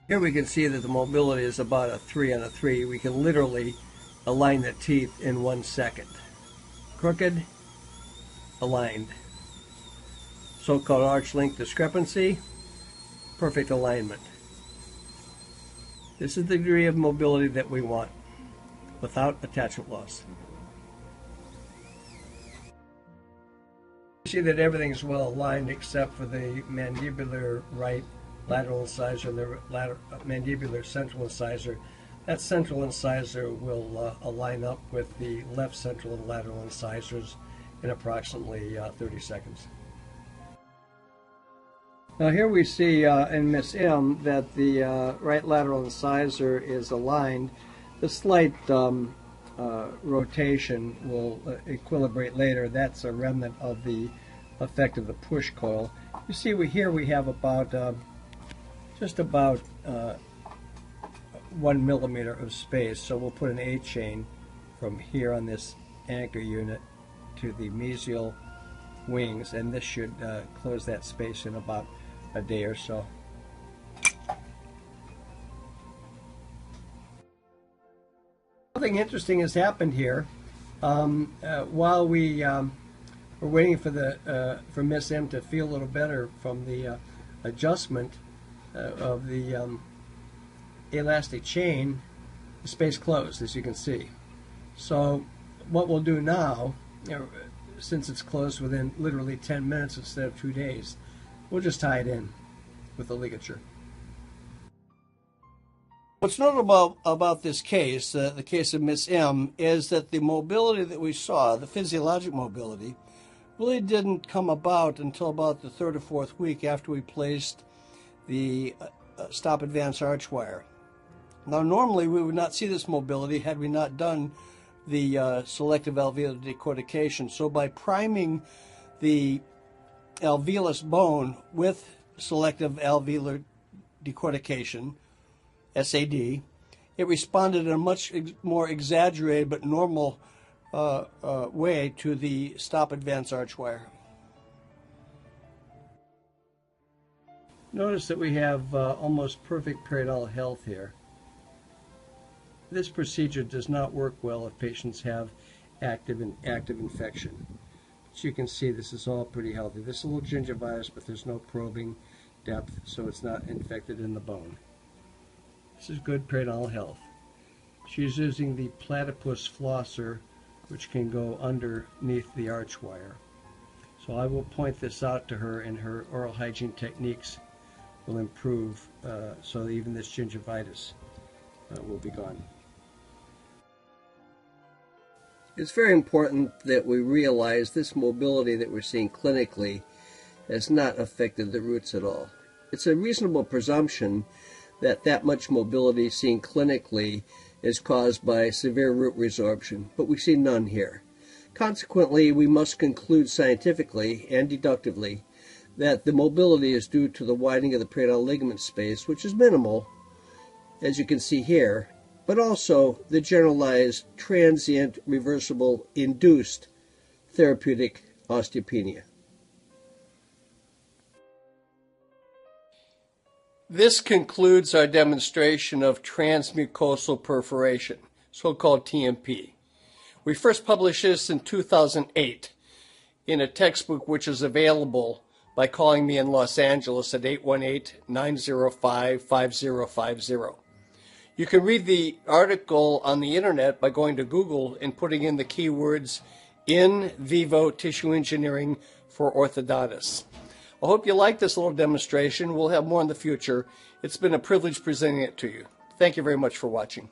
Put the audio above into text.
Here we can see that the mobility is about a 3 on a 3. We can literally align the teeth in 1 second. Crooked, aligned. So-called arch length discrepancy, perfect alignment. This is the degree of mobility that we want without attachment loss. You see that everything's well aligned except for the mandibular right lateral incisor and the mandibular central incisor. That central incisor will align up with the left central and lateral incisors in approximately 30 seconds. Now here we see in Miss M that the right lateral incisor is aligned. The slight rotation will equilibrate later. That's a remnant of the effect of the push coil. You see here we have about just about 1 millimeter of space, so we'll put an A-chain from here on this anchor unit to the mesial wings, and this should close that space in about a day or so. Something interesting has happened here. While we were waiting for Miss M to feel a little better from the adjustment of the elastic chain, the space closed, as you can see. So what we'll do now, since it's closed within literally 10 minutes instead of 2 days, we'll just tie it in with a ligature. What's notable about this case, the case of Miss M, is that the mobility that we saw, the physiologic mobility, really didn't come about until about the 3rd or 4th week after we placed the stop advance arch wire. Now normally we would not see this mobility had we not done the selective alveolar decortication. So by priming the alveolus bone with selective alveolar decortication, SAD, it responded in a much more exaggerated but normal way to the stop advance arch wire. Notice that we have almost perfect periodontal health here. This procedure does not work well if patients have active infection. As you can see, this is all pretty healthy. This is a little gingivitis, but there's no probing depth, so it's not infected in the bone. This is good periodontal health. She's using the platypus flosser, which can go underneath the arch wire. So I will point this out to her, and her oral hygiene techniques will improve so that even this gingivitis will be gone. It's very important that we realize this mobility that we're seeing clinically has not affected the roots at all. It's a reasonable presumption that that much mobility seen clinically is caused by severe root resorption, but we see none here. Consequently, we must conclude scientifically and deductively that the mobility is due to the widening of the periodontal ligament space, which is minimal, as you can see here, but also the generalized, transient, reversible, induced therapeutic osteopenia. This concludes our demonstration of transmucosal perforation, so-called TMP. We first published this in 2008 in a textbook which is available by calling me in Los Angeles at 818-905-5050. You can read the article on the internet by going to Google and putting in the keywords in vivo tissue engineering for orthodontists. I hope you like this little demonstration. We'll have more in the future. It's been a privilege presenting it to you. Thank you very much for watching.